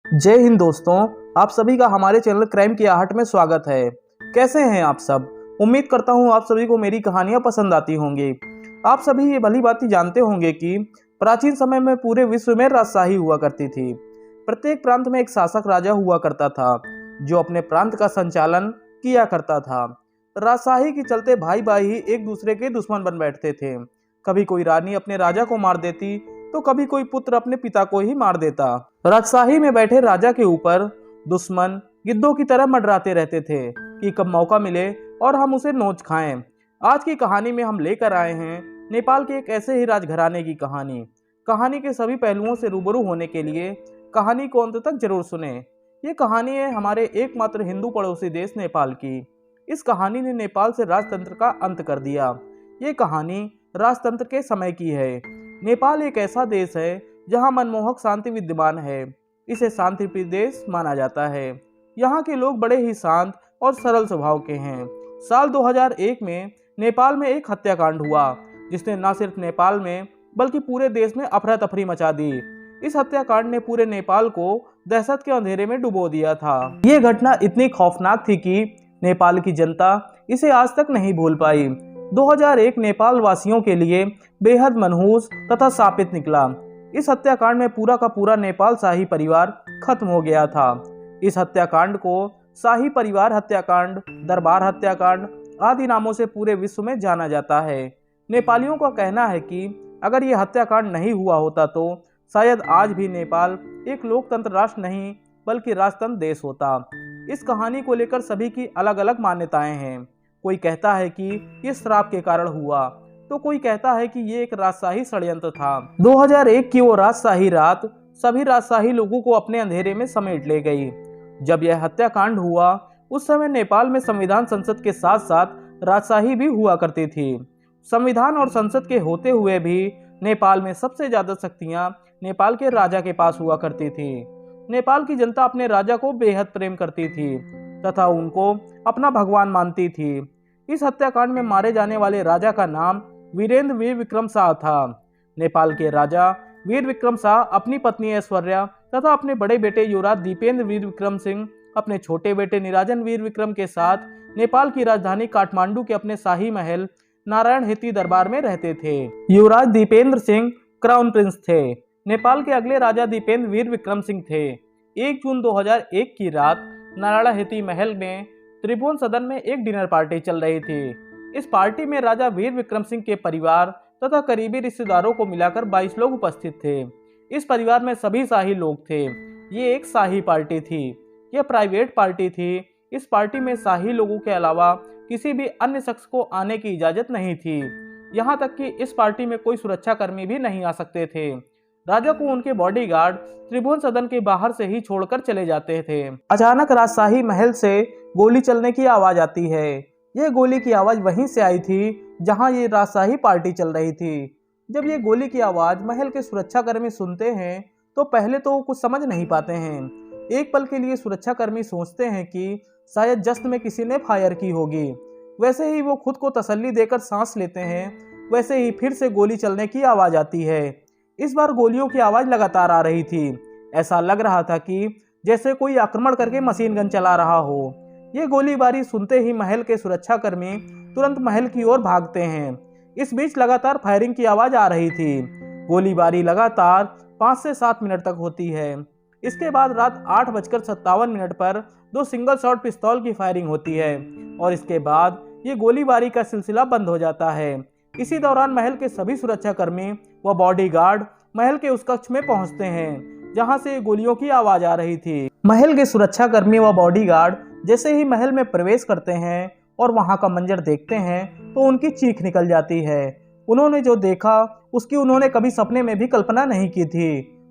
जय हिंद दोस्तों। आप सभी का हमारे चैनल क्राइम की आहट में स्वागत है। कैसे हैं आप सब? उम्मीद करता हूं आप सभी को मेरी कहानियां पसंद आती होंगी। आप सभी ये भली भांति जानते होंगे कि प्राचीन समय में पूरे विश्व में राजशाही हुआ करती थी। प्रत्येक प्रांत में एक शासक राजा हुआ करता था जो अपने प्रांत का संचालन किया करता था। राजशाही के चलते भाई भाई ही एक दूसरे के दुश्मन बन बैठते थे। कभी कोई रानी अपने राजा को मार देती तो कभी कोई पुत्र अपने पिता को ही मार देता। राजशाही में बैठे राजा के ऊपर दुश्मन गिद्धों की तरह मंडराते रहते थे कि कब मौका मिले और हम उसे नोच खाएं। आज की कहानी में हम लेकर आए हैं नेपाल के एक ऐसे ही राजघराने की कहानी। कहानी के सभी पहलुओं से रूबरू होने के लिए कहानी को अंत तक जरूर सुने। ये कहानी है हमारे एकमात्र हिंदू पड़ोसी देश नेपाल की। इस कहानी ने नेपाल से राजतंत्र का अंत कर दिया। ये कहानी राजतंत्र के समय की है। नेपाल एक ऐसा देश है जहां मनमोहक शांति विद्यमान है। इसे शांति प्रिय देश माना जाता है। यहाँ के लोग बड़े ही शांत और सरल स्वभाव के हैं। साल 2001 में नेपाल में एक हत्याकांड हुआ जिसने न सिर्फ नेपाल में बल्कि पूरे देश में अफरा तफरी मचा दी। इस हत्याकांड ने पूरे नेपाल को दहशत के अंधेरे में डुबो दिया था। ये घटना इतनी खौफनाक थी कि नेपाल की जनता इसे आज तक नहीं भूल पाई। 2001 नेपाल वासियों के लिए बेहद मनहूस तथा शापित निकला। इस हत्याकांड में पूरा का पूरा नेपाल शाही परिवार खत्म हो गया था। इस हत्याकांड को शाही परिवार हत्याकांड, दरबार हत्याकांड आदि नामों से पूरे विश्व में जाना जाता है। नेपालियों का कहना है कि अगर ये हत्याकांड नहीं हुआ होता तो शायद आज भी नेपाल एक लोकतंत्र राष्ट्र नहीं बल्कि राजतंत्र देश होता। इस कहानी को लेकर सभी की अलग अलग मान्यताएं हैं। कोई कहता है कि ये श्राप के कारण हुआ तो कोई कहता है कि ये एक राजशाही षड्यंत्र था। 2001 की वो राजशाही रात सभी राजशाही लोगों को अपने अंधेरे में समेट ले गई। जब यह हत्याकांड हुआ उस समय नेपाल में संविधान संसद के साथ साथ राजशाही भी हुआ करती थी। संविधान और संसद के होते हुए भी नेपाल में सबसे ज्यादा शक्तियां नेपाल के राजा के पास हुआ करती थी। नेपाल की जनता अपने राजा को बेहद प्रेम करती थी तथा उनको अपना भगवान मानती थी। इस हत्याकांड में मारे जाने वाले राजा का नाम वीरेंद्र वीर विक्रम शाह था। नेपाल के राजा वीर विक्रम शाह अपनी पत्नी ऐश्वर्या तथा अपने बड़े बेटे युवराज दीपेंद्र वीर विक्रम सिंह, अपने छोटे बेटे निराजन वीर विक्रम के साथ नेपाल की राजधानी काठमांडू के अपने शाही महल नारायण हेती दरबार में रहते थे। युवराज दीपेंद्र सिंह क्राउन प्रिंस थे। नेपाल के अगले राजा दीपेंद्र वीर विक्रम सिंह थे। 1 जून 2001 की रात नारायण हेती महल में त्रिभुवन सदन में एक डिनर पार्टी चल रही थी। इस पार्टी में राजा वीर विक्रम सिंह के परिवार तथा करीबी रिश्तेदारों को मिलाकर 22 लोग उपस्थित थे। इस परिवार में सभी शाही लोग थे। ये एक शाही पार्टी थी। यह प्राइवेट पार्टी थी। इस पार्टी में शाही लोगों के अलावा किसी भी अन्य शख्स को आने की इजाजत नहीं थी। यहाँ तक कि इस पार्टी में कोई सुरक्षाकर्मी भी नहीं आ सकते थे। राजा को उनके बॉडीगार्ड त्रिभुवन सदन के बाहर से ही छोड़कर चले जाते थे। अचानक राजशाही महल से गोली चलने की आवाज आती है। यह गोली की आवाज वहीं से आई थी जहां ये राजशाही पार्टी चल रही थी। जब ये गोली की आवाज महल के सुरक्षाकर्मी सुनते हैं तो पहले तो कुछ समझ नहीं पाते हैं। एक पल के लिए सुरक्षाकर्मी सोचते हैं कि शायद जश्न में किसी ने फायर की होगी। वैसे ही वो खुद को तसल्ली देकर सांस लेते हैं। वैसे ही फिर से गोली चलने की आवाज आती है। इस बार गोलियों की आवाज लगातार आ रही थी। ऐसा लग रहा था कि जैसे कोई आक्रमण करके मशीन गन चला रहा हो। ये गोलीबारी सुनते ही महल के सुरक्षाकर्मी तुरंत महल की ओर भागते हैं। इस बीच लगातार फायरिंग की आवाज आ रही थी। गोलीबारी लगातार 5 से 7 मिनट तक होती है। इसके बाद रात 8:57 पर 2 सिंगल शॉट पिस्तौल की फायरिंग होती है और इसके बाद ये गोलीबारी का सिलसिला बंद हो जाता है। इसी दौरान महल के सभी सुरक्षाकर्मी व बॉडीगार्ड महल के उस कक्ष में पहुंचते हैं जहां से गोलियों की आवाज आ रही थी। महल के सुरक्षाकर्मी व बॉडीगार्ड जैसे ही महल में प्रवेश करते हैं और वहां का मंजर देखते हैं तो उनकी चीख निकल जाती है। उन्होंने जो देखा उसकी उन्होंने कभी सपने में भी कल्पना नहीं की थी।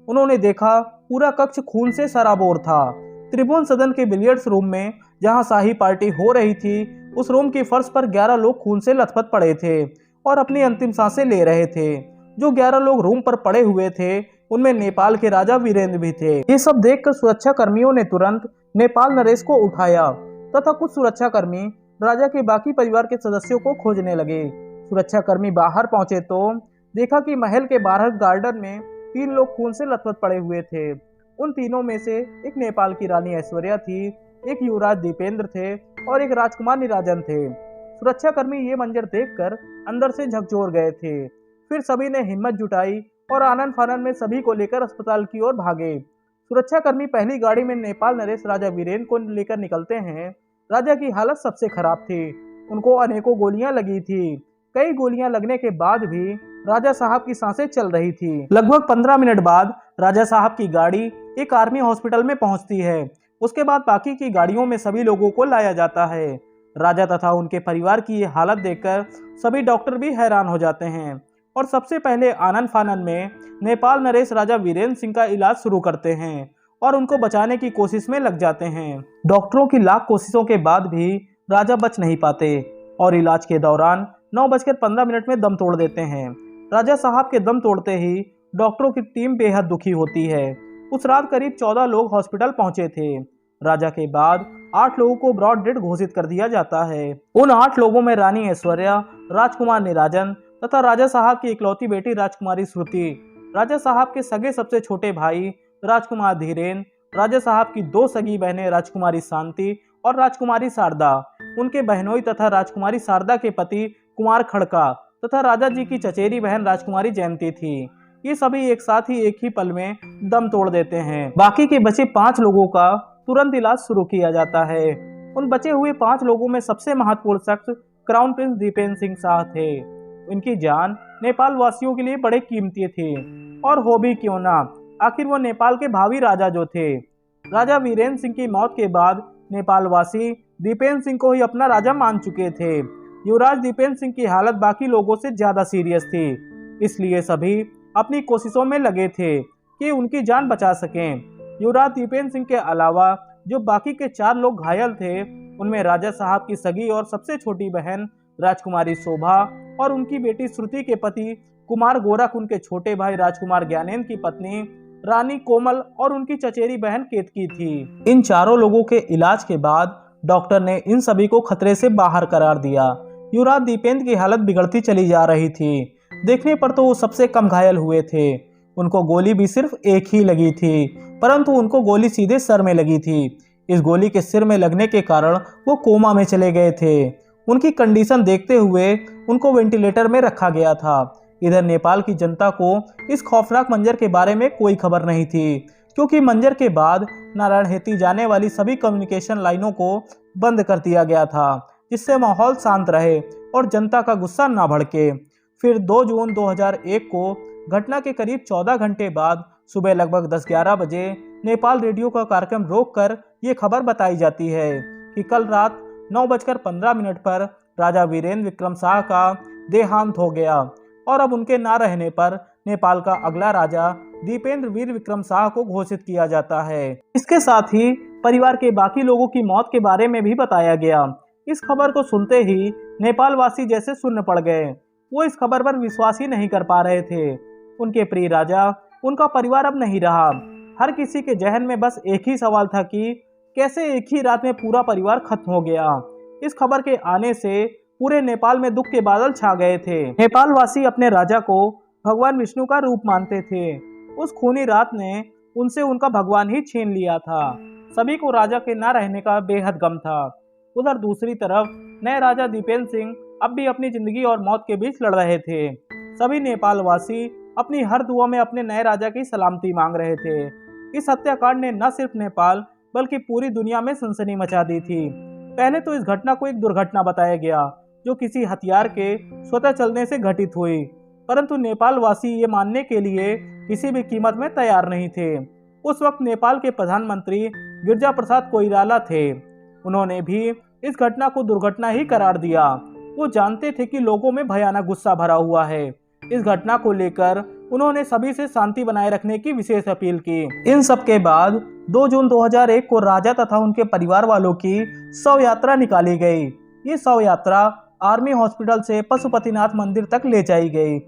उन्होंने देखा पूरा कक्ष खून से सराबोर था। त्रिभुवन सदन के बिलियर्ड्स रूम में जहां शाही पार्टी हो रही थी उस रूम की फर्श पर 11 लोग खून से लथपथ पड़े थे और अपनी अंतिम सांसें ले रहे थे। जो 11 लोग रूम पर पड़े हुए थे उनमें नेपाल के राजा वीरेंद्र भी थे। ये सब देखकर सुरक्षा कर्मियों ने तुरंत नेपाल नरेश को उठाया तथा कुछ सुरक्षा कर्मी राजा के बाकी परिवार के सदस्यों को खोजने लगे। सुरक्षा कर्मी बाहर पहुंचे तो देखा कि महल के बाहर गार्डन में 3 लोग खून से लथपथ पड़े हुए थे। उन तीनों में से एक नेपाल की रानी ऐश्वर्या थी, एक युवराज दीपेंद्र थे और एक राजकुमार निराजन थे। सुरक्षाकर्मी ये मंजर देखकर अंदर से झकझोर गए थे। फिर सभी ने हिम्मत जुटाई और आनन फानन में सभी को लेकर अस्पताल की ओर भागे। सुरक्षाकर्मी पहली गाड़ी में नेपाल नरेश राजा वीरेन को लेकर निकलते हैं। राजा की हालत सबसे खराब थी। उनको अनेकों गोलियां लगी थी। कई गोलियां लगने के बाद भी राजा साहब की सांसें चल रही थी। लगभग 15 मिनट बाद राजा साहब की गाड़ी एक आर्मी हॉस्पिटल में पहुंचती है। उसके बाद बाकी की गाड़ियों में सभी लोगों को लाया जाता है। राजा तथा उनके परिवार की ये हालत देखकर सभी डॉक्टर भी हैरान हो जाते हैं और सबसे पहले आनन फानन में नेपाल नरेश राजा वीरेंद्र सिंह का इलाज शुरू करते हैं और उनको बचाने की कोशिश में लग जाते हैं। डॉक्टरों की लाख कोशिशों के बाद भी राजा बच नहीं पाते और इलाज के दौरान 9:15 में दम तोड़ देते हैं। राजा साहब के दम तोड़ते ही डॉक्टरों की टीम बेहद दुखी होती है। उस रात करीब 14 लोग हॉस्पिटल पहुंचे थे। राजा के बाद 8 लोगों को ब्रॉड डेड घोषित कर दिया जाता है। उन 8 लोगों में रानी ऐश्वर्या, राजकुमार निराजन तथा राजा साहब की इकलौती बेटी राजकुमारी श्रुति, राजा साहब के सगे सबसे छोटे भाई राजकुमार धीरेन, राजा साहब की 2 सगी बहनें राजकुमारी शांति और राजकुमारी शारदा, उनके बहनोई तथा राजकुमारी शारदा के पति कुमार खड़का तथा राजा जी की चचेरी बहन राजकुमारी जयंती थी। ये सभी एक साथ ही एक ही पल में दम तोड़ देते हैं। बाकी के बचे 5 लोगों का तुरंत इलाज शुरू किया जाता है। उन बचे हुए 5 लोगों में सबसे महत्वपूर्ण शख्स क्राउन प्रिंस दीपेंद्र सिंह शाह थे। उनकी जान नेपाल वासियों के लिए बड़े कीमती थी और हो भी क्यों ना, आखिर वो नेपाल के भावी राजा जो थे। राजा वीरेंद्र सिंह की मौत के बाद नेपाल वासी दीपेंद्र सिंह को ही अपना राजा मान चुके थे। युवराज दीपेंद्र सिंह की हालत बाकी लोगों से ज्यादा सीरियस थी, इसलिए सभी अपनी कोशिशों में लगे थे कि उनकी जान बचा सकें। युवराज दीपेंद्र सिंह के अलावा जो बाकी के 4 लोग घायल थे, उनमें राजा साहब की सगी और सबसे छोटी बहन राजकुमारी शोभा और उनकी बेटी श्रुति के पति कुमार गोरख, उनके छोटे भाई राजकुमार ज्ञानेंद्र की पत्नी रानी कोमल और उनकी चचेरी बहन केतकी थी। इन चारों लोगों के इलाज के बाद डॉक्टर ने इन सभी को खतरे से बाहर करार दिया। युवराज दीपेंद्र की हालत बिगड़ती चली जा रही थी। देखने पर तो वो सबसे कम घायल हुए थे। उनको गोली भी सिर्फ एक ही लगी थी, परंतु उनको गोली सीधे सर में लगी थी। इस गोली के सिर में लगने के कारण वो कोमा में चले गए थे। उनकी कंडीशन देखते हुए उनको वेंटिलेटर में रखा गया था। इधर नेपाल की जनता को इस खौफनाक मंजर के बारे में कोई खबर नहीं थी, क्योंकि मंजर के बाद नारायणहेती जाने वाली सभी कम्युनिकेशन लाइनों को बंद कर दिया गया था, जिससे माहौल शांत रहे और जनता का गुस्सा ना भड़के। फिर 2 जून 2001 को घटना के करीब 14 घंटे बाद सुबह लगभग 10-11 बजे नेपाल रेडियो का कार्यक्रम रोककर ये खबर बताई जाती है कि कल रात 9:15 पर राजा वीरेंद्र विक्रम शाह का देहांत हो गया और अब उनके ना रहने पर नेपाल का अगला राजा दीपेंद्र वीर विक्रम शाह को घोषित किया जाता है। इसके साथ ही परिवार के बाकी लोगों की मौत के बारे में भी बताया गया। इस खबर को सुनते ही नेपाल वासी जैसे सुन्न पड़ गए। वो इस खबर पर विश्वास ही नहीं कर पा रहे थे। उनके प्रिय राजा, उनका परिवार अब नहीं रहा। हर किसी के जहन में बस एक ही सवाल था कि कैसे एक ही रात में पूरा परिवार खत्म हो गया। इस खबर के आने से पूरे नेपाल में दुख के बादल छा गए थे। नेपाल वासी अपने राजा को भगवान विष्णु का रूप मानते थे। उस खूनी रात ने उनसे उनका भगवान ही छीन लिया था। सभी को राजा के ना रहने का बेहद गम था। उधर दूसरी तरफ नए राजा दीपेंद्र सिंह अब भी अपनी जिंदगी और मौत के बीच लड़ रहे थे। सभी नेपाल वासी अपनी हर दुआ में अपने नए राजा की सलामती मांग रहे थे। इस हत्याकांड ने न सिर्फ नेपाल बल्कि पूरी दुनिया में सनसनी मचा दी थी। पहले तो इस घटना को एक दुर्घटना बताया गया जो किसी हथियार के स्वतः चलने से घटित हुई, परंतु नेपाल वासी ये मानने के लिए किसी भी कीमत में तैयार नहीं थे। उस वक्त नेपाल के प्रधानमंत्री गिरजा प्रसाद कोइराला थे। उन्होंने भी इस घटना को दुर्घटना ही करार दिया। वो जानते थे कि लोगों में भयानक गुस्सा भरा हुआ है। इस घटना को लेकर उन्होंने सभी से शांति बनाए रखने की विशेष अपील की। इन सब के बाद 2 जून 2001 को राजा तथा उनके परिवार वालों की शव यात्रा निकाली गई। ये शव यात्रा आर्मी हॉस्पिटल से पशुपतिनाथ मंदिर तक ले जाई गई।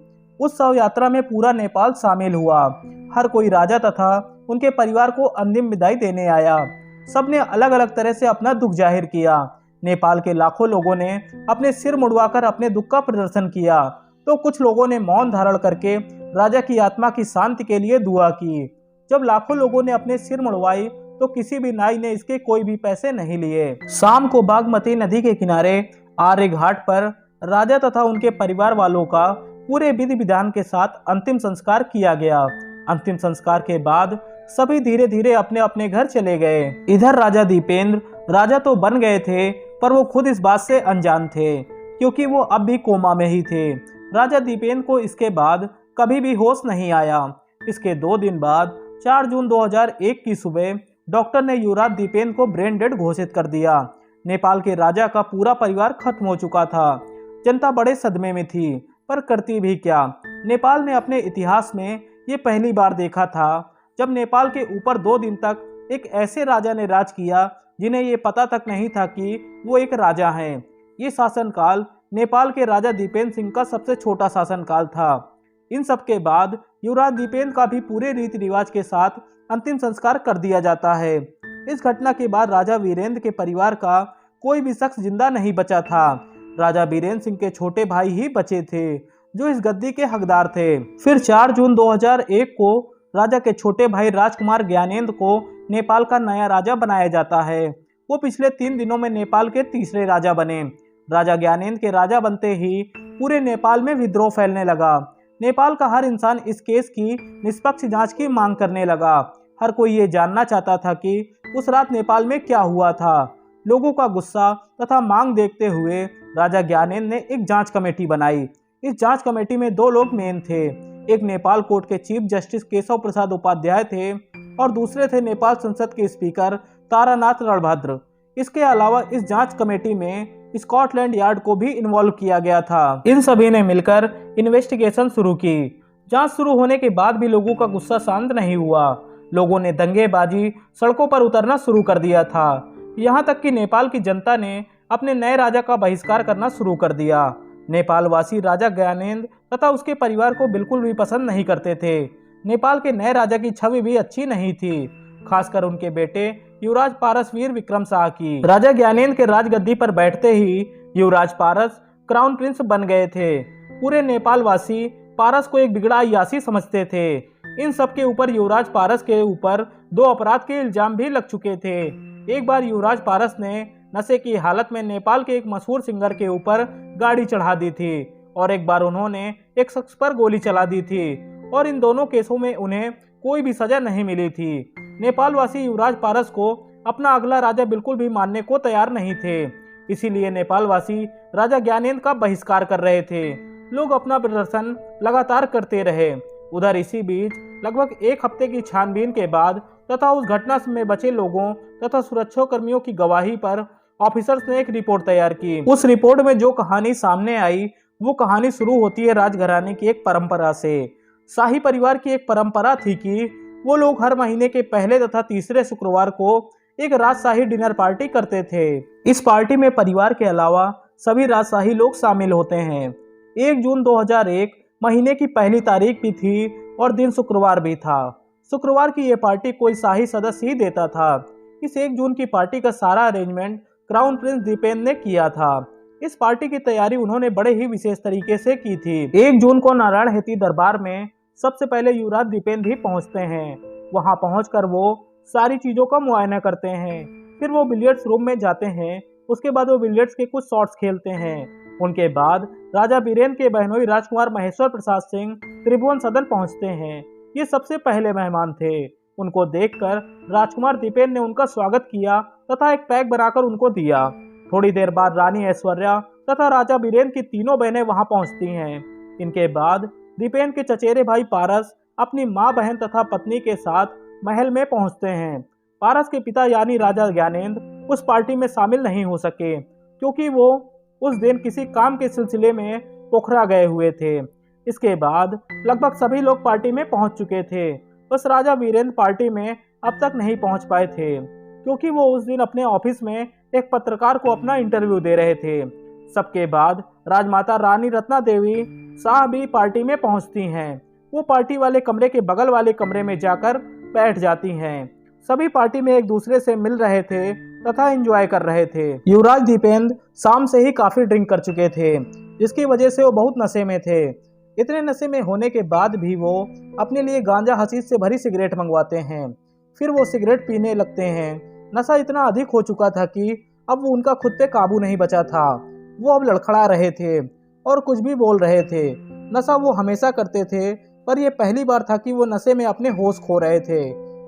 उस शव यात्रा में पूरा नेपाल शामिल हुआ। हर कोई राजा तथा उनके परिवार को अंतिम विदाई देने आया। सबने अलग अलग तरह से अपना दुख जाहिर किया। नेपाल के लाखों लोगों ने अपने सिर मुड़वाकर अपने दुख का प्रदर्शन किया, तो कुछ लोगों ने मौन धारण करके राजा की आत्मा की शांति के लिए दुआ की। जब लाखों लोगों ने अपने सिर मुड़वाई तो किसी भी नाई ने इसके कोई भी पैसे नहीं लिए। शाम को बागमती नदी के किनारे आर्य घाट पर राजा तथा उनके परिवार वालों का पूरे विधि विधान के साथ अंतिम संस्कार किया गया। अंतिम संस्कार के बाद सभी धीरे धीरे अपने अपने घर चले गए। इधर राजा दीपेंद्र राजा तो बन गए थे, पर वो खुद इस बात से अनजान थे, क्योंकि वो अब भी कोमा में ही थे। राजा दीपेंद्र को इसके बाद कभी भी होश नहीं आया। इसके 2 दिन बाद 4 जून 2001 की सुबह डॉक्टर ने युवराज दीपेंद्र को ब्रेन डेड घोषित कर दिया। नेपाल के राजा का पूरा परिवार खत्म हो चुका था। जनता बड़े सदमे में थी, पर करती भी क्या। नेपाल ने अपने इतिहास में ये पहली बार देखा था जब नेपाल के ऊपर 2 दिन तक एक ऐसे राजा ने राज किया जिन्हें ये पता तक नहीं था कि वो एक राजा हैं। ये शासनकाल नेपाल के राजा दीपेंद्र सिंह का सबसे छोटा शासनकाल था। इन सब के बाद युवराज दीपेंद्र का भी पूरे रीति रिवाज के साथ अंतिम संस्कार कर दिया जाता है। इस घटना के बाद राजा वीरेंद्र के परिवार का कोई भी शख्स जिंदा नहीं बचा था। राजा बीरेंद्र सिंह के छोटे भाई ही बचे थे जो इस गद्दी के हकदार थे। फिर 4 जून 2001 को राजा के छोटे भाई राजकुमार ज्ञानेंद्र को नेपाल का नया राजा बनाया जाता है। वो पिछले 3 दिनों में नेपाल के तीसरे राजा बने। राजा ज्ञानेंद्र के राजा बनते ही पूरे नेपाल में विद्रोह फैलने लगा। नेपाल का हर इंसान इस केस की निष्पक्ष जांच की मांग करने लगा। हर कोई ये जानना चाहता था कि उस रात नेपाल में क्या हुआ था। लोगों का गुस्सा तथा मांग देखते हुए राजा ज्ञानेंद्र ने एक जांच कमेटी बनाई। इस जांच कमेटी में 2 लोग मेन थे। एक नेपाल कोर्ट के चीफ जस्टिस केशव प्रसाद उपाध्याय थे और दूसरे थे नेपाल संसद के स्पीकर तारानाथ रणभद्र। इसके अलावा इस जांच कमेटी में स्कॉटलैंड यार्ड को भी इन्वॉल्व किया गया था। इन सभी ने मिलकर इन्वेस्टिगेशन शुरू की। जांच शुरू होने के बाद भी लोगों का गुस्सा शांत नहीं हुआ। लोगों ने दंगेबाजी, सड़कों पर उतरना शुरू कर दिया था। यहाँ तक कि नेपाल की जनता ने अपने नए राजा का बहिष्कार करना शुरू कर दिया। नेपाल वासी राजा ज्ञानेंद्र तथा उसके परिवार को बिल्कुल भी पसंद नहीं करते थे। नेपाल के नए राजा की छवि भी अच्छी नहीं थी, खासकर उनके बेटे युवराज पारस वीर विक्रम शाह की। राजा ज्ञानेंद्र के राजगद्दी पर बैठते ही युवराज पारस क्राउन प्रिंस बन गए थे। पूरे नेपाल वासी पारस को एक बिगड़ा अय्यासी समझते थे। इन सब के ऊपर युवराज पारस के ऊपर 2 अपराध के इल्जाम भी लग चुके थे। एक बार युवराज पारस ने नशे की हालत में नेपाल के एक मशहूर सिंगर के ऊपर गाड़ी चढ़ा दी थी और एक बार उन्होंने एक शख्स पर गोली चला दी थी और इन दोनों केसों में उन्हें कोई भी सजा नहीं मिली थी। नेपाल वासी युवराज पारस को अपना अगला राजा बिल्कुल भी मानने को तैयार नहीं थे। इसीलिए नेपाल वासी राजा ज्ञानेंद्र का बहिष्कार कर रहे थे। लोग अपना प्रदर्शन लगातार करते रहे। उधर इसी बीच लगभग 1 हफ्ते की छानबीन के बाद तथा उस घटना में बचे लोगों तथा सुरक्षा कर्मियों की गवाही पर ऑफिसर्स ने एक रिपोर्ट तैयार की। उस रिपोर्ट में जो कहानी सामने आई वो कहानी शुरू होती है राजघराने की एक परंपरा से। शाही परिवार की एक परंपरा थी कि वो लोग हर महीने के पहले तथा तीसरे शुक्रवार को एक राजशाही डिनर पार्टी करते थे। इस पार्टी में परिवार के अलावा सभी राजशाही लोग शामिल होते हैं। 1 जून 2001 महीने की पहली तारीख भी थी और दिन शुक्रवार भी था। शुक्रवार की ये पार्टी कोई शाही सदस्य ही देता था। इस 1 जून की पार्टी का सारा अरेंजमेंट क्राउन प्रिंस दीपेंद्र ने किया था। इस पार्टी की तैयारी उन्होंने बड़े ही विशेष तरीके से की थी। 1 जून को नारायण हेती दरबार में सबसे पहले युवराज दीपेंद्र ही पहुंचते हैं। वहां पहुंचकर वो सारी चीजों का मुआयना करते हैं। फिर वो बिलियर्ड्स रूम में जाते हैं। उसके बाद वो बिलियर्ड्स के कुछ शॉट्स खेलते हैं। उनके बाद राजा बीरेंद्र के बहनोई राजकुमार महेश्वर प्रसाद सिंह त्रिभुवन सदन पहुंचते हैं। ये सबसे पहले मेहमान थे। उनको देखकर राजकुमार दीपेंद्र ने उनका स्वागत किया तथा एक पैक बनाकर उनको दिया। थोड़ी देर बाद रानी ऐश्वर्या तथा राजा बीरेंद्र की तीनों बहनें वहां पहुंचती हैं। इनके बाद दीपेंद्र के चचेरे भाई पारस अपनी मां, बहन तथा पत्नी के साथ महल में पहुंचते हैं। पारस के पिता यानी राजा ज्ञानेंद्र उस पार्टी में शामिल नहीं हो सके क्योंकि वो उस दिन किसी काम के सिलसिले में पोखरा गए हुए थे। इसके बाद लगभग सभी लोग पार्टी में पहुंच चुके थे। बस राजा वीरेंद्र पार्टी में अब तक नहीं पहुंच पाए थे क्योंकि वो उस दिन अपने ऑफिस में एक पत्रकार को अपना इंटरव्यू दे रहे थे। सबके बाद राजमाता रानी रत्ना देवी शाह भी पार्टी में पहुंचती हैं। वो पार्टी वाले कमरे के बगल वाले कमरे में जाकर बैठ जाती हैं। सभी पार्टी में एक दूसरे से मिल रहे थे तथा एंजॉय कर रहे थे। युवराज दीपेंद्र शाम से ही काफी ड्रिंक कर चुके थे जिसकी वजह से वो बहुत नशे में थे। इतने नशे में होने के बाद भी वो अपने लिए गांजा हशीश से भरी सिगरेट मंगवाते हैं। फिर वो सिगरेट पीने लगते हैं। नशा इतना अधिक हो चुका था कि अब वो उनका खुद पे काबू नहीं बचा था। वो अब लड़खड़ा रहे थे और कुछ भी बोल रहे थे। नशा वो हमेशा करते थे, पर यह पहली बार था कि वो नशे में अपने होश खो रहे थे।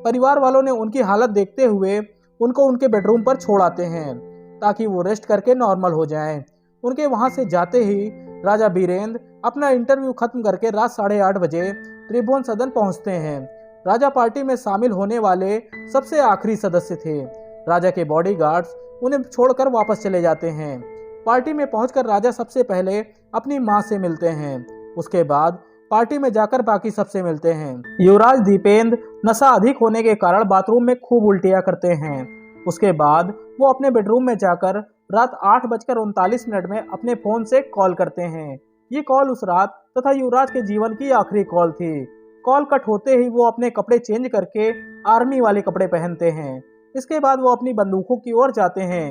परिवार वालों ने उनकी हालत देखते हुए उनको उनके बेडरूम पर छोड़ आते हैं ताकि वो रेस्ट करके नॉर्मल हो जाएं। उनके वहां से जाते ही राजा बीरेंद्र अपना इंटरव्यू खत्म करके रात 8:30 बजे त्रिभुवन सदन पहुंचते हैं। राजा पार्टी में शामिल होने वाले सबसे आखिरी सदस्य थे। राजा के बॉडीगार्ड्स उन्हें छोड़कर वापस चले जाते हैं। पार्टी में पहुंचकर राजा सबसे पहले अपनी मां से मिलते हैं। उसके बाद पार्टी में जाकर बाकी सबसे मिलते हैं। युवराज दीपेंद्र नशा अधिक होने के कारण बाथरूम में खूब उल्टियां करते हैं। उसके बाद वो अपने बेडरूम में जाकर रात 8:39 में अपने फोन से कॉल करते हैं। ये कॉल उस रात तथा युवराज के जीवन की आखिरी कॉल थी। कॉल कट होते ही वो अपने कपड़े चेंज करके आर्मी वाले कपड़े पहनते हैं। इसके बाद वो अपनी बंदूकों की ओर जाते हैं।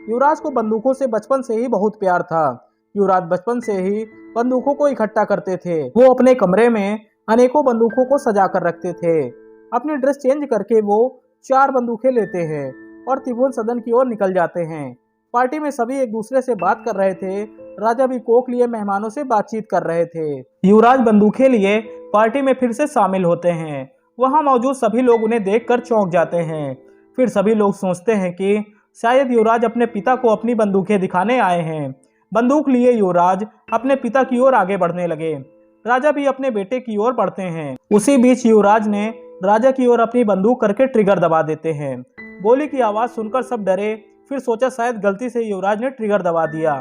युवराज को बंदूकों से बचपन से ही बहुत प्यार था। युवराज बचपन से ही बंदूकों को इकट्ठा करते थे। वो अपने कमरे में अनेकों बंदूकों को सजा कर रखते थे। अपनी ड्रेस चेंज करके वो 4 बंदूकें लेते हैं और त्रिभुवन सदन की ओर निकल जाते हैं। पार्टी में सभी एक दूसरे से बात कर रहे थे। राजा भी कोक लिए मेहमानों से बातचीत कर रहे थे। युवराज बंदूकें लिए पार्टी में फिर से शामिल होते हैं। वहां मौजूद सभी लोग उन्हें देखकर चौंक जाते हैं। फिर सभी लोग सोचते हैं कि शायद युवराज अपने पिता को अपनी बंदूकें दिखाने आए हैं। बंदूक लिए युवराज अपने पिता की ओर आगे बढ़ने लगे। राजा भी अपने बेटे की ओर बढ़ते हैं। उसी बीच युवराज ने राजा की ओर अपनी बंदूक करके ट्रिगर दबा देते हैं। गोली की आवाज सुनकर सब डरे। फिर सोचा शायद गलती से युवराज ने ट्रिगर दबा दिया।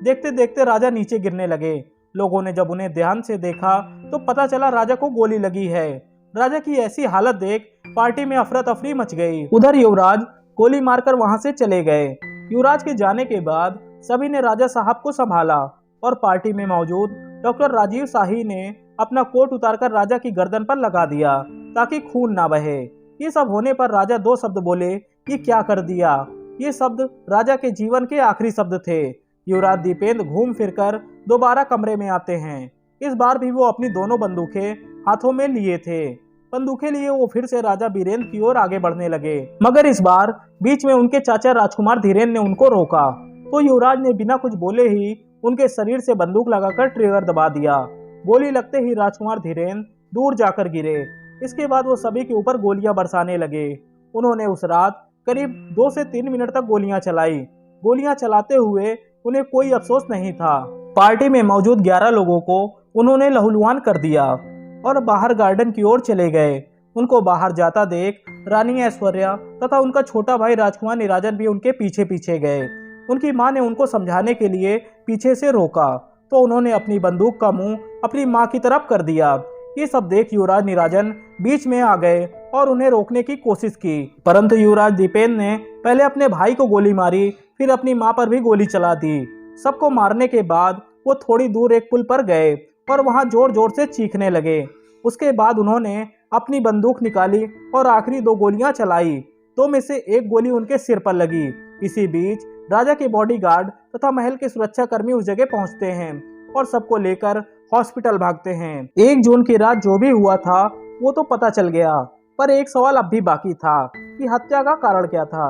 देखते देखते राजा नीचे गिरने लगे। लोगों ने जब उन्हें ध्यान से देखा तो पता चला राजा को गोली लगी है। राजा की ऐसी हालत देख पार्टी में अफरा तफरी मच गई। उधर युवराज गोली मारकर वहां से चले गए। युवराज के जाने के बाद सभी ने राजा साहब को संभाला और पार्टी में मौजूद डॉक्टर राजीव शाही ने अपना कोट उतारकर राजा की गर्दन पर लगा दिया ताकि खून ना बहे। ये सब होने पर राजा 2 शब्द बोले, ये क्या कर दिया। ये शब्द राजा के जीवन के आखिरी शब्द थे। युवराज दीपेंद्र घूम फिरकर दोबारा कमरे में आते हैं। इस बार भी वो अपनी दोनों बंदूकें हाथों में लिए थे। बंदूकें लिए वो फिर से राजा बीरेंद्र की ओर आगे बढ़ने लगे, मगर इस बार बीच में उनके चाचा राजकुमार धीरेन्द्र ने उनको रोका। तो युवराज ने बिना कुछ बोले ही उनके शरीर से बंदूक लगाकर ट्रिगर दबा दिया। गोली लगते ही राजकुमार धीरेन्द्र दूर जाकर गिरे। इसके बाद वो सभी के ऊपर गोलियां बरसाने लगे। उन्होंने उस रात करीब 2 से 3 मिनट तक गोलियां चलाई। गोलियां चलाते हुए उन्हें कोई अफसोस नहीं था। पार्टी में मौजूद 11 लोगों को उन्होंने लहूलुहान कर दिया और बाहर गार्डन की ओर चले गए। उनको बाहर जाता देख रानी ऐश्वर्या तथा उनका छोटा भाई राजकुमार निराजन भी उनके पीछे पीछे गए। उनकी मां ने उनको समझाने के लिए पीछे से रोका तो उन्होंने अपनी बंदूक का मुंह अपनी मां की तरफ कर दिया। ये सब देख युवराज निराजन बीच में आ गए और उन्हें रोकने की कोशिश की, परंतु युवराज दीपेंद्र ने पहले अपने भाई को गोली मारी, फिर अपनी मां पर भी गोली चला दी। सबको मारने के बाद वो थोड़ी दूर एक पुल पर गए और वहां जोर जोर से चीखने लगे। उसके बाद उन्होंने अपनी बंदूक निकाली और आखिरी 2 गोलियां चलाई। 2 में से एक गोली उनके सिर पर लगी। इसी बीच राजा के बॉडीगार्ड तथा महल के सुरक्षा कर्मी उस जगह पहुंचते हैं और सबको लेकर हॉस्पिटल भागते हैं। 1 जून की रात जो भी हुआ था वो तो पता चल गया, पर एक सवाल अब भी बाकी था कि हत्या का कारण क्या था।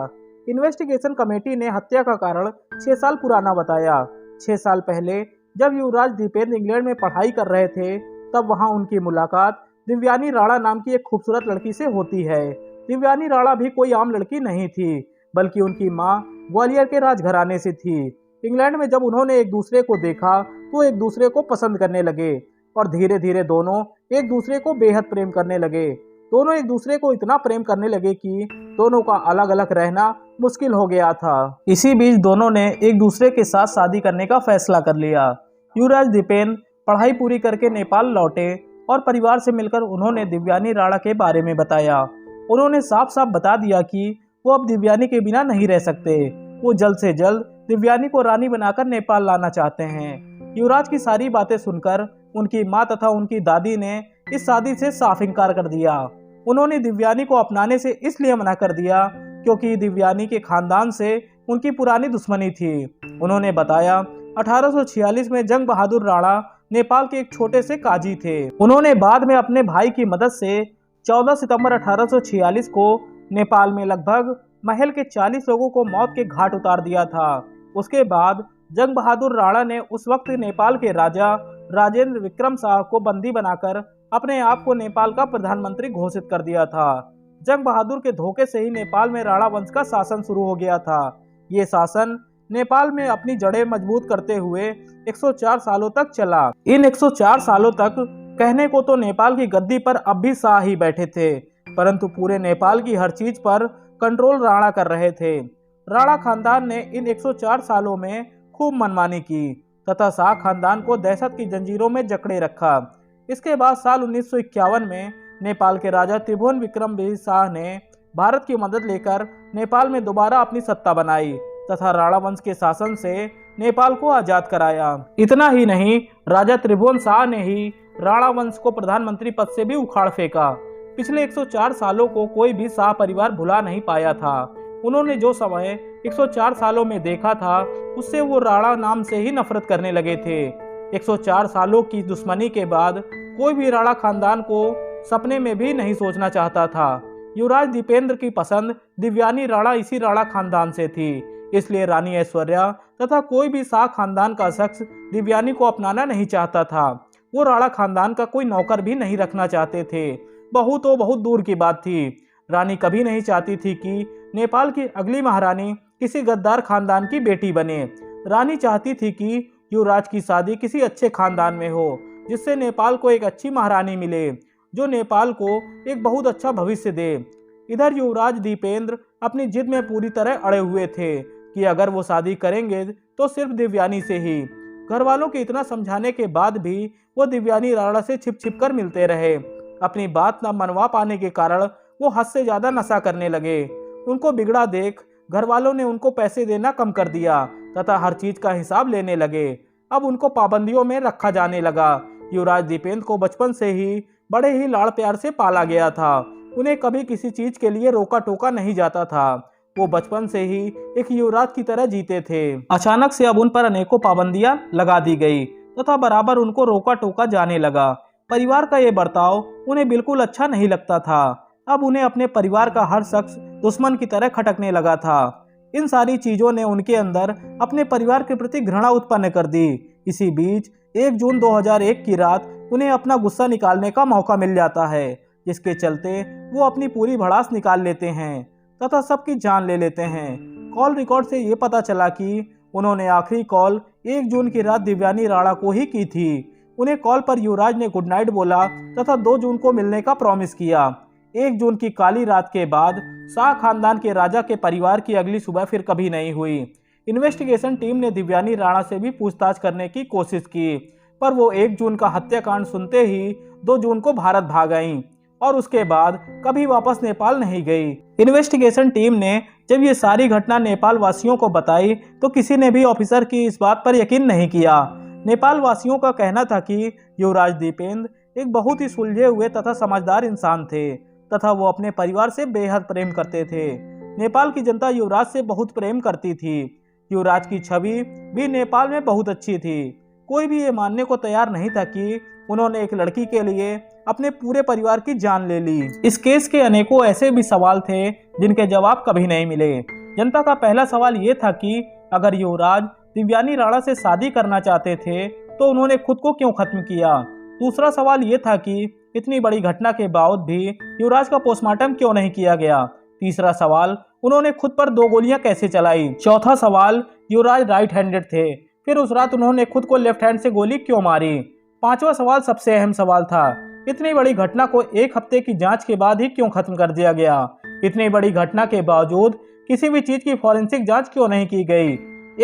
इन्वेस्टिगेशन कमेटी ने हत्या का कारण 6 साल पुराना बताया। 6 साल पहले जब युवराज दीपेंद्र इंग्लैंड में पढ़ाई कर रहे थे तब वहां उनकी मुलाकात दिव्यानी राणा नाम की एक खूबसूरत लड़की से होती है। दिव्यानी राणा भी कोई आम लड़की नहीं थी, बल्कि उनकी मां ग्वालियर के राजघराने से थी। इंग्लैंड में जब उन्होंने एक दूसरे को देखा तो एक दूसरे को पसंद करने लगे और धीरे धीरे दोनों एक दूसरे को बेहद प्रेम करने लगे। दोनों एक दूसरे को इतना प्रेम करने लगे कि दोनों का अलग अलग रहना मुश्किल हो गया था। इसी बीच दोनों ने एक दूसरे के साथ शादी करने का फैसला कर लिया। युवराज दीपेंद्र पढ़ाई पूरी करके नेपाल लौटे और परिवार से मिलकर उन्होंने दिव्यानी राणा के बारे में बताया। उन्होंने साफ साफ बता दिया कि वो अब दिव्यानी के बिना नहीं रह सकते। वो जल्द से जल्द दिव्यानी को रानी बनाकर नेपाल लाना चाहते हैं। युवराज की सारी बातें सुनकर उनकी माँ तथा उनकी दादी ने इस शादी से साफ इनकार कर दिया। उन्होंने दिव्यानी को अपनाने से इसलिए मना कर दिया क्योंकि दिव्यानी के खानदान से उनकी पुरानी दुश्मनी थी। उन्होंने बताया 1846 में जंग बहादुर राणा नेपाल के एक छोटे से काजी थे। उन्होंने बाद में अपने भाई की मदद से 14 सितंबर 1846 को नेपाल में लगभग महल के 40 लोगों को मौत के घाट उतार दिया था। उसके बाद जंग बहादुर राणा ने उस वक्त नेपाल के राजा राजेंद्र विक्रम शाह को बंदी बनाकर अपने आप को नेपाल का प्रधानमंत्री घोषित कर दिया था। जंग बहादुर के धोखे से ही नेपाल में राणा वंश का शासन शुरू हो गया था। ये शासन नेपाल में अपनी जड़ें मजबूत करते हुए 104 सालों तक चला। इन 104 सालों तक कहने को तो नेपाल की गद्दी पर अब भी शाह ही बैठे थे, परंतु पूरे नेपाल की हर चीज पर कंट्रोल राणा कर रहे थे। राणा खानदान ने इन 104 सालों में खूब मनमानी की तथा शाह खानदान को दहशत की जंजीरों में जकड़े रखा। इसके बाद साल 1951 में नेपाल के राजा त्रिभुवन विक्रम शाह ने भारत की मदद लेकर नेपाल में दोबारा अपनी सत्ता बनाई तथा राणा वंश के शासन से नेपाल को आजाद कराया। इतना ही नहीं, राजा त्रिभुवन शाह ने ही राणा वंश को प्रधानमंत्री पद से भी उखाड़ फेंका। पिछले 104 सालों को कोई भी शाह परिवार भुला नहीं पाया था। उन्होंने जो समय 104 सालों में देखा था, उससे वो राणा नाम से ही नफरत करने लगे थे। 104 सालों की दुश्मनी के बाद कोई भी राणा खानदान को सपने में भी नहीं सोचना चाहता था। युवराज दीपेंद्र की पसंद दिव्यानी राणा इसी राणा खानदान से थी, इसलिए रानी ऐश्वर्या तथा कोई भी शाह खानदान का शख्स दिव्यानी को अपनाना नहीं चाहता था। वो राणा खानदान का कोई नौकर भी नहीं रखना चाहते थे। बहू तो बहुत दूर की बात थी। रानी कभी नहीं चाहती थी कि नेपाल की अगली महारानी किसी गद्दार खानदान की बेटी बने। रानी चाहती थी कि युवराज की शादी किसी अच्छे खानदान में हो, जिससे नेपाल को एक अच्छी महारानी मिले, जो नेपाल को एक बहुत अच्छा भविष्य दे। इधर युवराज दीपेंद्र अपनी जिद में पूरी तरह अड़े हुए थे कि अगर वो शादी करेंगे तो सिर्फ दिव्यानी से ही। घर वालों के इतना समझाने के बाद भी वो दिव्यानी राणा से छिप छिप कर मिलते रहे। अपनी बात न मनवा पाने के कारण वो हद से ज्यादा नशा करने लगे। उनको बिगड़ा देख घर वालों ने उनको पैसे देना कम कर दिया तथा हर चीज का हिसाब लेने लगे। अब उनको पाबंदियों में रखा जाने लगा। युवराज दीपेंद्र को बचपन से ही बड़े ही लाड़ प्यार से पाला गया था। उन्हें कभी किसी चीज के लिए रोका टोका नहीं जाता था। वो बचपन से ही एक युवराज की तरह जीते थे। अचानक से अब उन पर अनेकों पाबंदियां लगा दी गई तथा बराबर उनको रोका टोका जाने लगा। परिवार का ये बर्ताव उन्हें बिल्कुल अच्छा नहीं लगता था। अब उन्हें अपने परिवार का हर शख्स दुश्मन की तरह खटकने लगा था। इन सारी चीजों ने उनके अंदर अपने परिवार के प्रति घृणा उत्पन्न कर दी। इसी बीच 1 जून 2001 की रात उन्हें अपना गुस्सा निकालने का मौका मिल जाता है, जिसके चलते वो अपनी पूरी भड़ास निकाल लेते हैं तथा सबकी जान ले लेते हैं। कॉल रिकॉर्ड से ये पता चला कि उन्होंने आखिरी कॉल 1 जून की रात दिव्यानी राणा को ही की थी। उन्हें कॉल पर युवराज ने गुड नाइट बोला तथा 2 जून को मिलने का प्रॉमिस किया। 1 जून की काली रात के बाद शाह खानदान के राजा के परिवार की अगली सुबह फिर कभी नहीं हुई। इन्वेस्टिगेशन टीम ने दिव्यानी राणा से भी पूछताछ करने की कोशिश की, पर वो 1 जून का हत्याकांड सुनते ही 2 जून को भारत भाग आईं और उसके बाद कभी वापस नेपाल नहीं गई। इन्वेस्टिगेशन टीम ने जब ये सारी घटना नेपाल वासियों को बताई तो किसी ने भी ऑफिसर की इस बात पर यकीन नहीं किया। नेपाल वासियों का कहना था कि युवराज दीपेंद्र एक बहुत ही सुलझे हुए तथा समझदार इंसान थे तथा वो अपने परिवार से बेहद प्रेम करते थे। नेपाल की जनता युवराज से बहुत प्रेम करती थी। युवराज की छवि भी नेपाल में बहुत अच्छी थी। कोई भी ये मानने को तैयार नहीं था कि उन्होंने एक लड़की के लिए अपने पूरे परिवार की जान ले ली। इस केस के अनेकों ऐसे भी सवाल थे जिनके जवाब कभी नहीं मिले। जनता का पहला सवाल ये था कि अगर युवराज दिव्यानी राणा से शादी करना चाहते थे तो उन्होंने खुद को क्यों खत्म किया। दूसरा सवाल ये था कि इतनी बड़ी घटना के बावजूद भी युवराज का पोस्टमार्टम क्यों नहीं किया गया। तीसरा सवाल, उन्होंने खुद पर 2 गोलियां कैसे चलाई। चौथा सवाल, युवराज राइट हैंडेड थे, फिर उस रात उन्होंने खुद को लेफ्ट हैंड से गोली क्यों मारी। पांचवा सवाल सबसे अहम सवाल था, इतनी बड़ी घटना को 1 हफ्ते की जांच के बाद ही क्यों खत्म कर दिया गया। इतनी बड़ी घटना के बावजूद किसी भी चीज की फॉरेंसिक जांच क्यों नहीं की गई।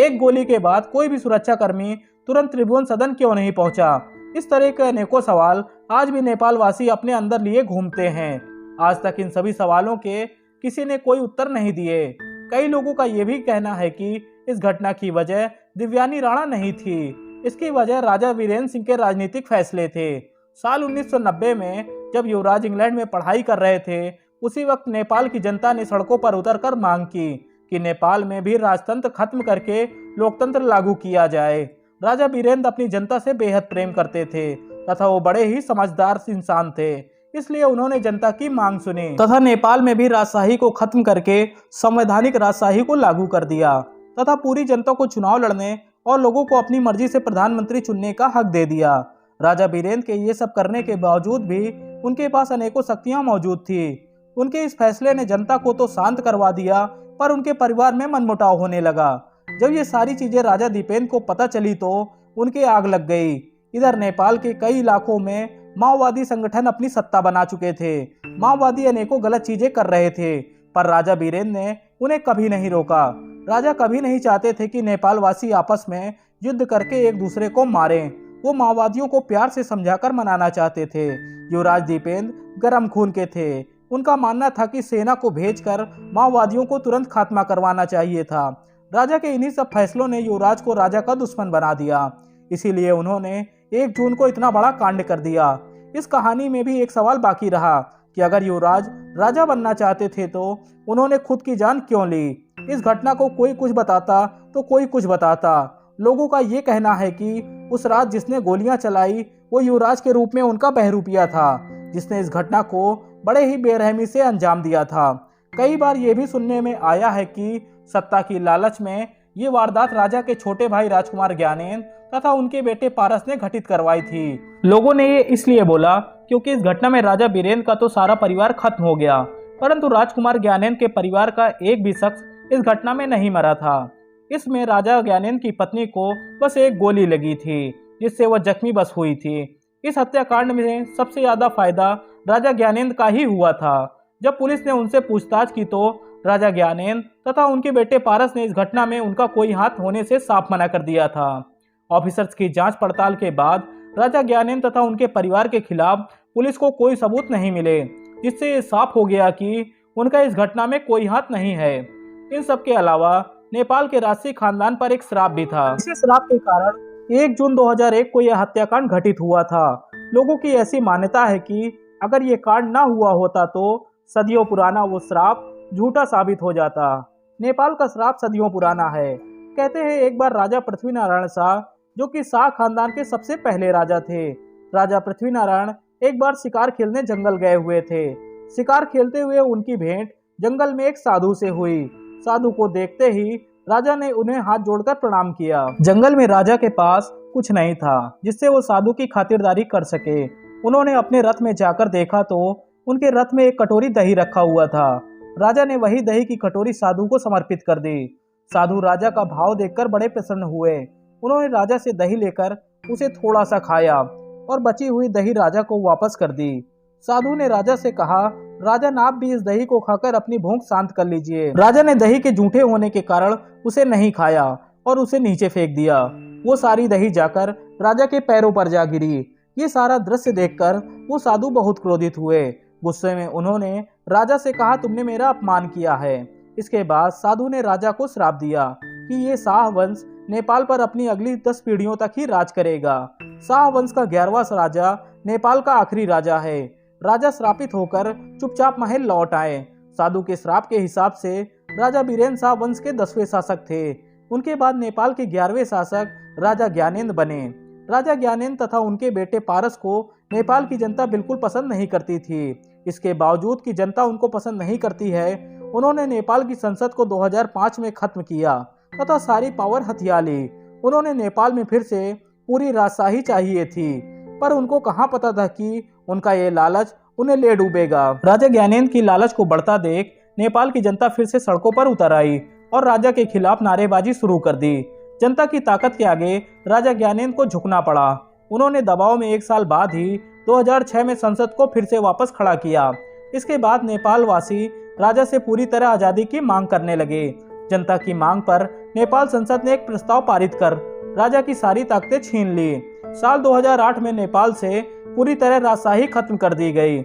1 गोली के बाद कोई भी सुरक्षाकर्मी तुरंत त्रिभुवन सदन क्यों नहीं पहुंचा। इस तरह के अनेकों सवाल आज भी नेपाल वासी अपने अंदर लिए घूमते हैं। आज तक इन सभी सवालों के किसी ने कोई उत्तर नहीं दिए। कई लोगों का यह भी कहना है कि इस घटना की वजह दिव्यानी राणा नहीं थी, इसकी वजह राजा वीरेंद्र सिंह के राजनीतिक फैसले थे। साल 1990 में जब युवराज इंग्लैंड में पढ़ाई कर रहे थे, उसी वक्त नेपाल की जनता ने सड़कों पर उतरकर मांग की कि नेपाल में भी राजतंत्र खत्म करके लोकतंत्र लागू किया जाए। राजा बीरेंद्र अपनी जनता से बेहद प्रेम करते थे तथा वो बड़े ही समझदार इंसान थे, इसलिए उन्होंने जनता की मांग सुनी तथा नेपाल में भी राजशाही को खत्म करके संवैधानिक राजशाही को लागू कर दिया तथा पूरी जनता को चुनाव लड़ने और लोगों को अपनी मर्जी से प्रधानमंत्री चुनने का हक दे दिया। राजा बीरेंद्र के ये सब करने के बावजूद भी उनके पास अनेकों शक्तियां मौजूद थी। उनके इस फैसले ने जनता को तो शांत करवा दिया, पर उनके परिवार में मनमुटाव होने लगा। जब ये सारी चीजें राजा दीपेंद्र को पता चली तो उनके आग लग गई। इधर नेपाल के कई इलाकों में माओवादी संगठन अपनी सत्ता बना चुके थे। माओवादी अनेकों गलत चीजें कर रहे थे, पर राजा बीरेंद्र ने उन्हें कभी नहीं रोका। राजा कभी नहीं चाहते थे कि नेपाल वासी आपस में युद्ध करके एक दूसरे को मारें। वो माओवादियों को प्यार से समझाकर मनाना चाहते थे। युवराज दीपेंद्र गर्म खून के थे। उनका मानना था कि सेना को भेजकर माओवादियों को तुरंत खात्मा करवाना चाहिए था। राजा के इन्हीं सब फैसलों ने युवराज को राजा का दुश्मन बना दिया। इसीलिए उन्होंने 1 जून को इतना बड़ा कांड कर दिया। इस कहानी में भी एक सवाल बाकी रहा कि अगर युवराज राजा बनना चाहते थे तो उन्होंने खुद की जान क्यों ली। इस घटना को कोई कुछ बताता तो कोई कुछ बताता। लोगों का ये कहना है कि उस रात जिसने गोलियां चलाई वो युवराज के रूप में उनका बहरूपिया था, जिसने इस घटना को बड़े ही बेरहमी से अंजाम दिया था। कई बार ये भी सुनने में आया है कि सत्ता की लालच में ये वारदात राजा के छोटे भाई राजकुमार ज्ञानेंद्र तथा उनके बेटे पारस ने घटित करवाई थी। लोगों ने ये इसलिए बोला क्योंकि इस घटना में राजा बीरेंद्र का तो सारा परिवार खत्म हो गया, परंतु राजकुमार ज्ञानेंद्र के परिवार का एक भी शख्स इस घटना में नहीं मरा था। इसमें राजा ज्ञानेंद्र की पत्नी को बस एक गोली लगी थी, जिससे वह जख्मी बस हुई थी। इस हत्याकांड में सबसे ज्यादा फायदा राजा ज्ञानेंद्र का ही हुआ था। जब पुलिस ने उनसे पूछताछ की तो राजा ज्ञानेंद्र तथा उनके बेटे पारस ने इस घटना में उनका कोई हाथ होने से साफ मना कर दिया था। ऑफिसर्स की जांच पड़ताल के बाद राजा ज्ञानेंद्र तथा उनके परिवार के खिलाफ पुलिस को कोई सबूत नहीं मिले, जिससे ये साफ हो गया कि उनका इस घटना में कोई हाथ नहीं है। इन सब के अलावा नेपाल के राजसी खानदान पर एक श्राप भी था। इसी श्राप के कारण 1 जून 2001 को यह हत्याकांड घटित हुआ था। लोगों की ऐसी मान्यता है कि अगर ये कांड ना हुआ होता तो सदियों पुराना वो श्राप झूठा साबित हो जाता। नेपाल का श्राप सदियों पुराना है। कहते हैं एक बार राजा पृथ्वीनारायण शाह, जो कि शाह खानदान के सबसे पहले राजा थे, राजा पृथ्वीनारायण एक बार शिकार खेलने जंगल गए हुए थे। शिकार खेलते हुए उनकी भेंट जंगल में एक साधु से हुई। साधु को देखते ही राजा ने उन्हें हाथ जोड़कर प्रणाम किया। जंगल में राजा के पास कुछ नहीं था जिससे वो साधु की खातिरदारी कर सके। उन्होंने अपने रथ में जाकर देखा तो उनके रथ में एक कटोरी दही रखा हुआ था। राजा ने वही दही की कटोरी साधु को समर्पित कर दी। साधु राजा का भाव देखकर बड़े प्रसन्न हुए। उन्होंने राजा से दही लेकर उसे थोड़ा सा खाया और बची हुई दही राजा को वापस कर दी। साधु ने राजा से कहा, राजन आप भी इस दही को खाकर अपनी भूख शांत कर लीजिए। राजा ने दही के जूठे होने के कारण उसे नहीं खाया और उसे नीचे फेंक दिया। वो सारी दही जाकर राजा के पैरों पर जा गिरी। ये सारा दृश्य देखकर वो साधु बहुत क्रोधित हुए। गुस्से में उन्होंने राजा से कहा, तुमने मेरा अपमान किया है। इसके बाद साधु ने राजा को श्राप दिया कि ये शाह वंश नेपाल पर अपनी अगली 10 पीढ़ियों तक ही राज करेगा। शाह वंश का 11वां राजा नेपाल का आखिरी राजा है। राजा श्रापित होकर चुपचाप महल लौट आए। साधु के श्राप के हिसाब से राजा बीरेंद्र शाह वंश के 10वें शासक थे। उनके बाद नेपाल के 11वें शासक राजा ज्ञानेंद्र बने। राजा ज्ञानेंद्र तथा उनके बेटे पारस को नेपाल की जनता बिल्कुल पसंद नहीं करती थी। इसके बावजूद कि जनता उनको पसंद नहीं करती है, उन्होंने नेपाल की संसद को 2005 में खत्म किया तथा सारी पावर हथिया ली। उन्होंने नेपाल में फिर से पूरी राजशाही चाहिए थी, पर उनको कहाँ पता था कि उनका ये लालच उन्हें ले डूबेगा। राजा ज्ञानेंद्र की लालच को बढ़ता देख नेपाल की जनता फिर से सड़कों पर उतर आई और राजा के खिलाफ नारेबाजी शुरू कर दी। जनता की ताकत के आगे राजा ज्ञानेंद्र को झुकना पड़ा। उन्होंने दबाव में 1 साल बाद ही 2006 में संसद को फिर से वापस खड़ा किया। इसके बाद नेपाल वासी राजा से पूरी तरह आज़ादी की मांग करने लगे। जनता की मांग पर नेपाल संसद ने एक प्रस्ताव पारित कर राजा की सारी ताकतें छीन ली। साल 2008 में नेपाल से पूरी तरह राजशाही खत्म कर दी गई।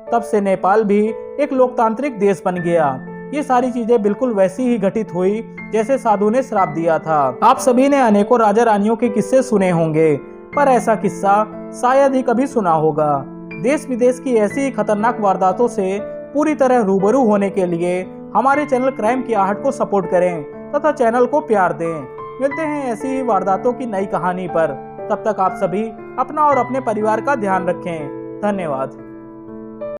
तब से नेपाल भी एक लोकतांत्रिक देश बन गया। ये सारी चीजें बिल्कुल वैसी ही घटित हुई जैसे साधु ने श्राप दिया था। आप सभी ने अनेकों राजा रानियों के किस्से सुने होंगे, पर ऐसा किस्सा शायद ही कभी सुना होगा। देश विदेश की ऐसी ही खतरनाक वारदातों से पूरी तरह रूबरू होने के लिए हमारे चैनल क्राइम की आहट को सपोर्ट करें तथा चैनल को प्यार दें। मिलते हैं ऐसी ही वारदातों की नई कहानी पर। तब तक आप सभी अपना और अपने परिवार का ध्यान रखें। धन्यवाद।